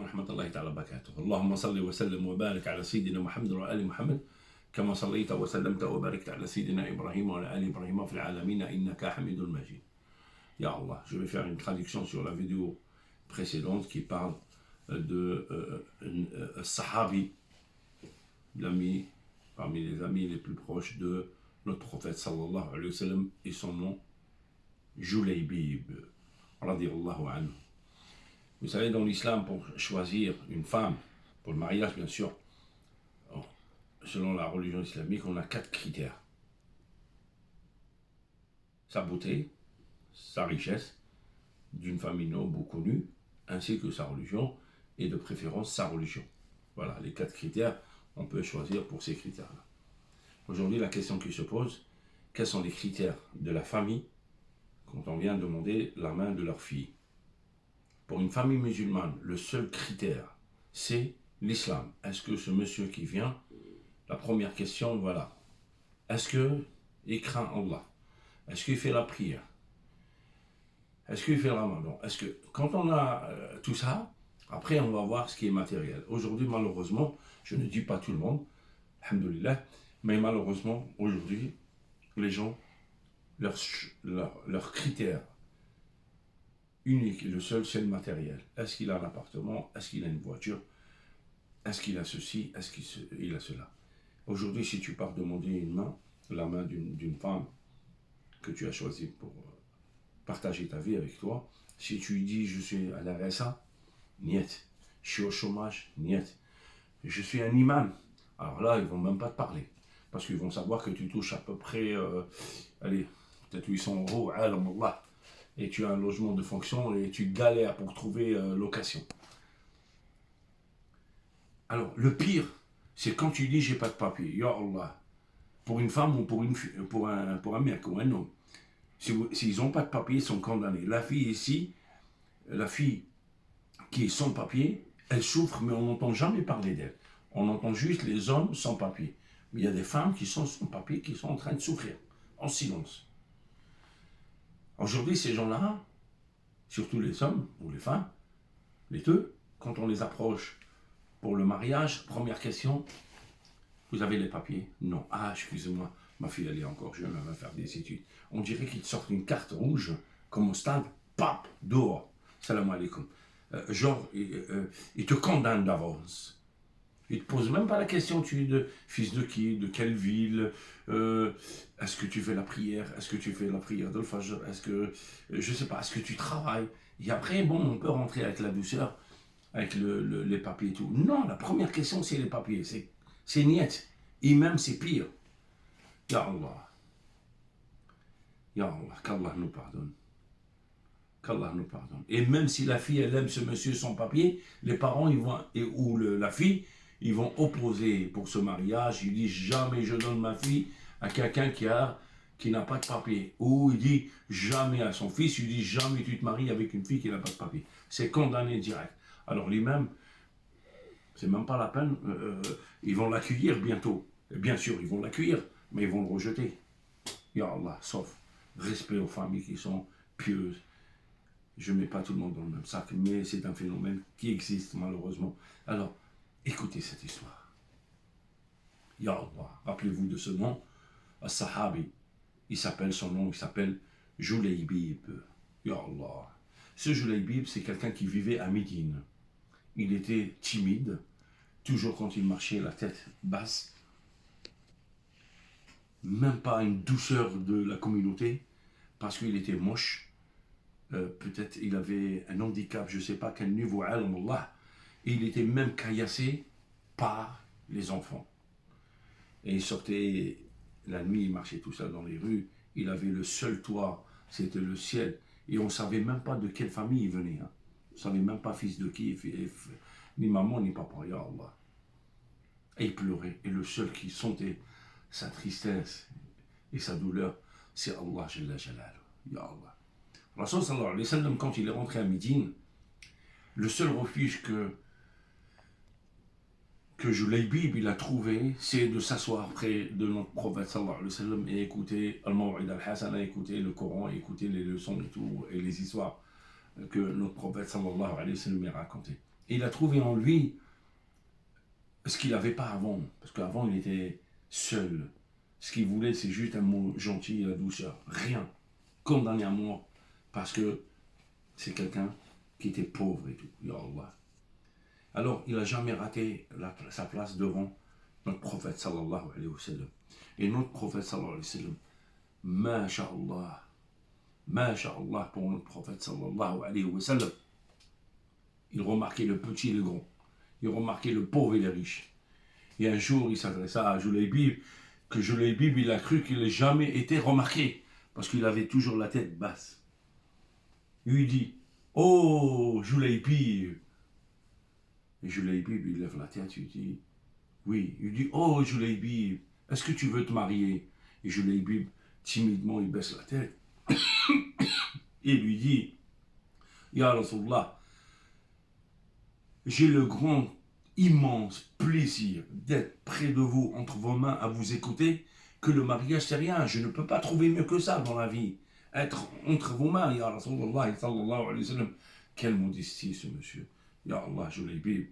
ورحمة الله تعالى وبركاته. اللهم صل وسلم وبارك على سيدنا محمد وآل محمد كما صليت وسلمت وباركت على سيدنا إبراهيم وعلى آل إبراهيم في العالمين إنك حميد مجيد. Ya Allah, je vais faire une traduction sur la vidéo précédente qui parle de Sahabi, l'ami, parmi les amis les plus proches de notre prophète sallallahu alayhi wa sallam, et son nom, Julaybib, radiyallahu anhu. Vous savez, dans l'islam, pour choisir une femme, pour le mariage bien sûr, selon la religion islamique, on a 4 critères. Sa beauté, sa richesse, d'une famille noble ou connue, ainsi que sa religion, et de préférence sa religion. Voilà, les 4 critères, on peut choisir pour ces critères-là. Aujourd'hui, la question qui se pose, quels sont les critères de la famille quand on vient demander la main de leur fille? Pour une famille musulmane, le seul critère, c'est l'islam. Est-ce que ce monsieur qui vient, la première question, voilà, est-ce qu'il craint Allah? Est-ce qu'il fait la prière? Est-ce qu'il fait le ramadan? Est-ce que, quand on a tout ça, après on va voir ce qui est matériel. Aujourd'hui, malheureusement, je ne dis pas tout le monde, alhamdoulilah, mais malheureusement, aujourd'hui, les gens, leurs critères uniques et le seul, c'est le matériel. Est-ce qu'il a un appartement? Est-ce qu'il a une voiture? Est-ce qu'il a ceci? Est-ce qu'il a cela? Aujourd'hui, si tu pars demander la main d'une femme que tu as choisie pour partager ta vie avec toi, si tu lui dis je suis à la RSA, niet. Je suis au chômage, niet. Je suis un imam, alors là, ils ne vont même pas te parler. Parce qu'ils vont savoir que tu touches à peu près, allez, peut-être 800 €, Allah, et tu as un logement de fonction et tu galères pour trouver location. Alors, le pire, c'est quand tu dis j'ai pas de papier, ya Allah, pour une femme ou pour un mec ou un homme. S'ils n'ont pas de papier, ils sont condamnés. La fille ici, la fille qui est sans papier, elle souffre, mais on n'entend jamais parler d'elle. On entend juste les hommes sans papier. Mais il y a des femmes qui sont sans papier, qui sont en train de souffrir, en silence. Aujourd'hui, ces gens-là, surtout les hommes ou les femmes, les deux, quand on les approche pour le mariage, première question, vous avez les papiers? Non. Ah, excusez-moi, ma fille, elle est encore jeune, elle va faire des études. On dirait qu'ils te sortent une carte rouge, comme au stade, pap, dehors, salam alaikum. Genre, ils te condamnent d'avance. Ils ne te posent même pas la question, tu es fils de qui, de quelle ville, est-ce que tu fais la prière, est-ce que tu fais la prière de l'Fajr, est-ce que, je ne sais pas, est-ce que tu travailles? Et après, bon, on peut rentrer avec la douceur, avec les papiers et tout. Non, la première question, c'est les papiers, c'est niet. Et même, c'est pire. Ya Allah. Ya Allah, qu'Allah nous pardonne. Qu'Allah nous pardonne. Et même si la fille, elle aime ce monsieur sans papier, les parents, ils vont, la fille, ils vont opposer pour ce mariage. Ils disent jamais je donne ma fille à quelqu'un qui n'a pas de papier. Ou il dit jamais à son fils, il dit jamais tu te maries avec une fille qui n'a pas de papier. C'est condamné direct. Alors lui-même, c'est même pas la peine, ils vont l'accueillir bientôt. Et bien sûr, ils vont l'accueillir, mais ils vont le rejeter. Ya Allah, sauf respect aux familles qui sont pieuses. Je ne mets pas tout le monde dans le même sac, mais c'est un phénomène qui existe malheureusement. Alors, écoutez cette histoire. Ya Allah, rappelez-vous de ce nom, As-Sahabi. Il s'appelle Julaybib. Ya Allah. Ce Julaybib, c'est quelqu'un qui vivait à Médine. Il était timide, toujours quand il marchait la tête basse. Même pas une douceur de la communauté, parce qu'il était moche. Peut-être il avait un handicap, je ne sais pas quel niveau, Allah. Et il était même caillassé par les enfants. Et il sortait la nuit, il marchait tout seul dans les rues. Il avait le seul toit, c'était le ciel. Et on ne savait même pas de quelle famille il venait. Hein. On ne savait même pas fils de qui, ni maman, ni papa, ya Allah. Et il pleurait. Et le seul qui sentait sa tristesse et sa douleur, c'est Allah, Jalla Jalaluhu, ya Allah. Rasul sallallahu alayhi wa sallam, quand il est rentré à Médine, le seul refuge que Julaybib il a trouvé, c'est de s'asseoir près de notre prophète sallallahu alayhi wa sallam et écouter Al-Maw'id al-Hasana, écouter le Coran, écouter les leçons et tout, et les histoires que notre prophète sallallahu alayhi wa sallam a racontées. Et il a trouvé en lui ce qu'il n'avait pas avant. Parce qu'avant, il était seul. Ce qu'il voulait, c'est juste un mot gentil et la douceur. Rien. Condamné à mort. Parce que c'est quelqu'un qui était pauvre et tout. Ya Allah. Alors, il n'a jamais raté sa place devant notre prophète sallallahu alayhi wa sallam. Et notre prophète sallallahu alayhi wa sallam, masha'Allah pour notre prophète sallallahu alayhi wa sallam. Il remarquait le petit et le grand. Il remarquait le pauvre et le riche. Et un jour, il s'adressa à Julaybib, que Julaybib, il a cru qu'il n'ait jamais été remarqué, parce qu'il avait toujours la tête basse. Il lui dit, oh Julaybib. Et Julaybib, il lève la tête, il dit, oui. Il dit, oh Julaybib, est-ce que tu veux te marier? Et Julaybib, timidement, il baisse la tête. Et lui dit, Ya Rasulallah, j'ai le grand, immense plaisir d'être près de vous, entre vos mains, à vous écouter, que le mariage, c'est rien. Je ne peux pas trouver mieux que ça dans la vie. Être entre vos mains, Ya Rasulallah, sallallahu alayhi wa sallam. Quelle modestie, ce monsieur. Ya Allah, Julaybib.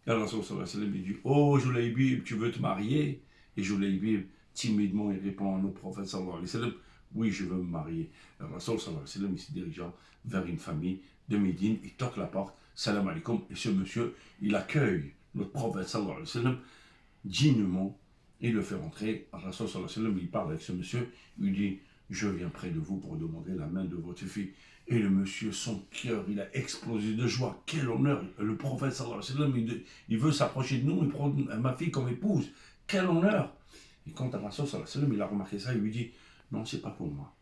Ya Rasulallah, sallallahu alayhi wa sallam, il dit, oh Julaybib, tu veux te marier? Et Julaybib, timidement, il répond à notre prophète, sallallahu alayhi wa sallam, oui, je veux me marier. Le Rasul sallallahu alayhi wa sallam, il se dirigea vers une famille de Médine, il toque la porte, salam alaikum, et ce monsieur, il accueille notre prophète sallallahu alayhi wa sallam dignement, et il le fait rentrer. Le Rasul sallallahu alayhi wa sallam, il parle avec ce monsieur, il lui dit, je viens près de vous pour demander la main de votre fille. Et le monsieur, son cœur, il a explosé de joie. Quel honneur! Le prophète sallallahu alayhi wa sallam, il veut s'approcher de nous, il prend ma fille comme épouse. Quel honneur! Et quand le Rasul sallallahu alayhi wa sallam, il a remarqué ça, il lui dit, non, c'est pas pour moi.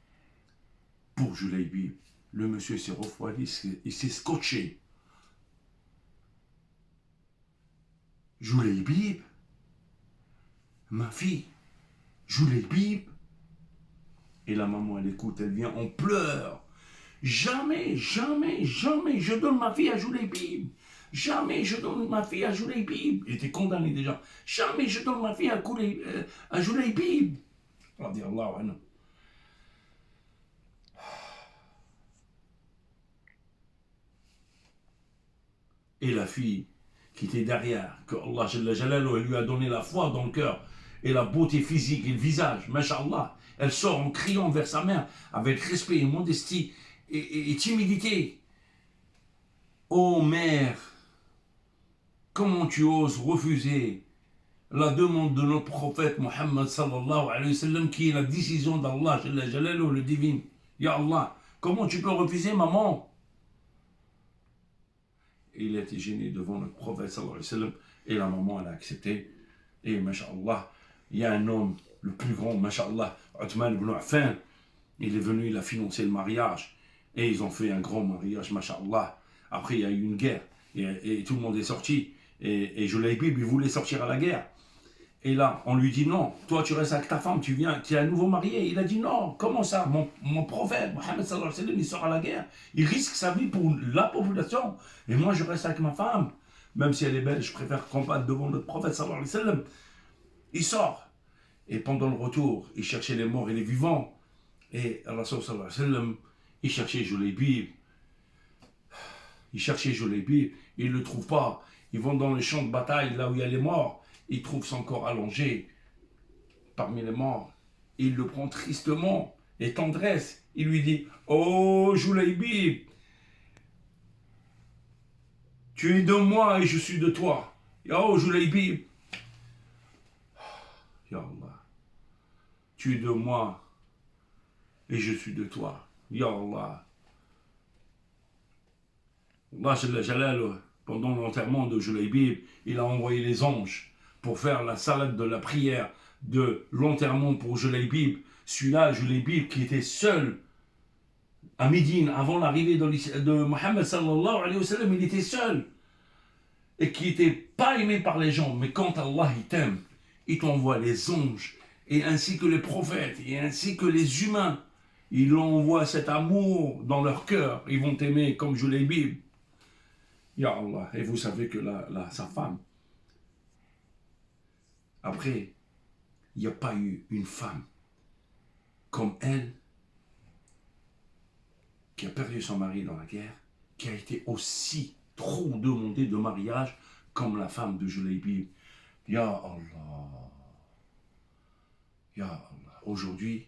Pour Julaybib, le monsieur s'est refroidi, il s'est scotché. Julaybib, ma fille, Julaybib. Et la maman, elle écoute, elle vient en pleurs. Jamais, jamais, jamais je donne ma fille à Julaybib. Jamais je donne ma fille à Julaybib. Il était condamné déjà. Jamais je donne ma fille à Julaybib. Radiallahu anhu. Et la fille qui était derrière, que Allah Jalla Jalaluhu lui a donné la foi dans le cœur et la beauté physique et le visage, Masha'Allah, elle sort en criant vers sa mère avec respect et modestie et timidité. Ô mère, comment tu oses refuser la demande de notre prophète Muhammad sallallahu alayhi wa sallam, qui est la décision d'Allah Jalla Jalaluhu, le divin. Ya Allah, comment tu peux refuser, maman? Et il a été gêné devant notre prophète sallallahu alayhi wa sallam, et la maman, elle a accepté. Et masha'Allah, il y a un homme, le plus grand, masha'Allah, Uthman ibn Affan, il est venu, il a financé le mariage, et ils ont fait un grand mariage, masha'Allah. Après, il y a eu une guerre, et tout le monde est sorti, et Julaybib, il voulait sortir à la guerre. Et là, on lui dit non, toi tu restes avec ta femme, tu viens, tu es à nouveau marié. Il a dit non, comment ça? Mon prophète, Mohammed sallallahu alayhi wa sallam, il sort à la guerre. Il risque sa vie pour la population. Et moi je reste avec ma femme. Même si elle est belle, je préfère combattre devant notre prophète sallallahu alayhi wa sallam. Il sort. Et pendant le retour, il cherchait les morts et les vivants. Et Rasul sallallahu alayhi wa sallam, il cherchait Julaybib. Il ne le trouve pas. Ils vont dans les champs de bataille, là où il y a les morts. Il trouve son corps allongé parmi les morts. Il le prend tristement et tendresse. Il lui dit, oh Julaybib, tu es de moi et je suis de toi. Oh Julaybib, Ya Allah, tu es de moi et je suis de toi. Ya Allah. Allah Jalla Jalaluhu, pendant l'enterrement de Julaybib, il a envoyé les anges pour faire la salade de la prière de l'enterrement pour Julaybib. Celui-là, Julaybib, qui était seul à Médine avant l'arrivée de Mohammed sallallahu alayhi wa sallam, il était seul et qui n'était pas aimé par les gens. Mais quand Allah il t'aime, il t'envoie les anges et ainsi que les prophètes et ainsi que les humains. Il envoie cet amour dans leur cœur. Ils vont t'aimer comme Julaybib. Ya Allah. Et vous savez que sa femme, après, il n'y a pas eu une femme comme elle qui a perdu son mari dans la guerre, qui a été aussi trop demandé de mariage comme la femme de Julaybi. Ya Allah. Ya Allah. Aujourd'hui,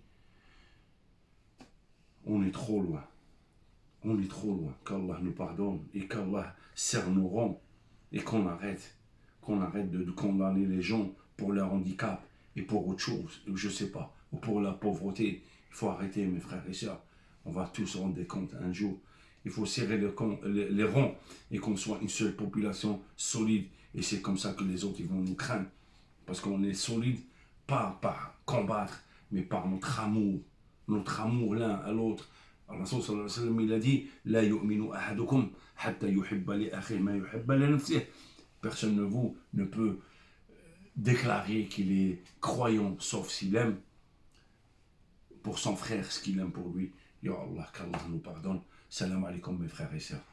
on est trop loin. On est trop loin. Qu'Allah nous pardonne et qu'Allah serre nos rangs et qu'on arrête de condamner les gens pour leur handicap et pour autre chose, je ne sais pas, ou pour la pauvreté. Il faut arrêter, mes frères et sœurs. On va tous se rendre compte un jour. Il faut serrer les rangs et qu'on soit une seule population solide. Et c'est comme ça que les autres ils vont nous craindre. Parce qu'on est solide, pas par combattre, mais par notre amour l'un à l'autre. Allah sallallahu alayhi wa sallam, il a dit La yu'minu ahadukum hatta yuhibba li akhihi ma yuhibba li nafsihi. Personne de vous ne peut déclarer qu'il est croyant, sauf s'il aime pour son frère ce qu'il aime pour lui. Ya Allah, qu'Allah nous pardonne. Salam alaikum mes frères et sœurs.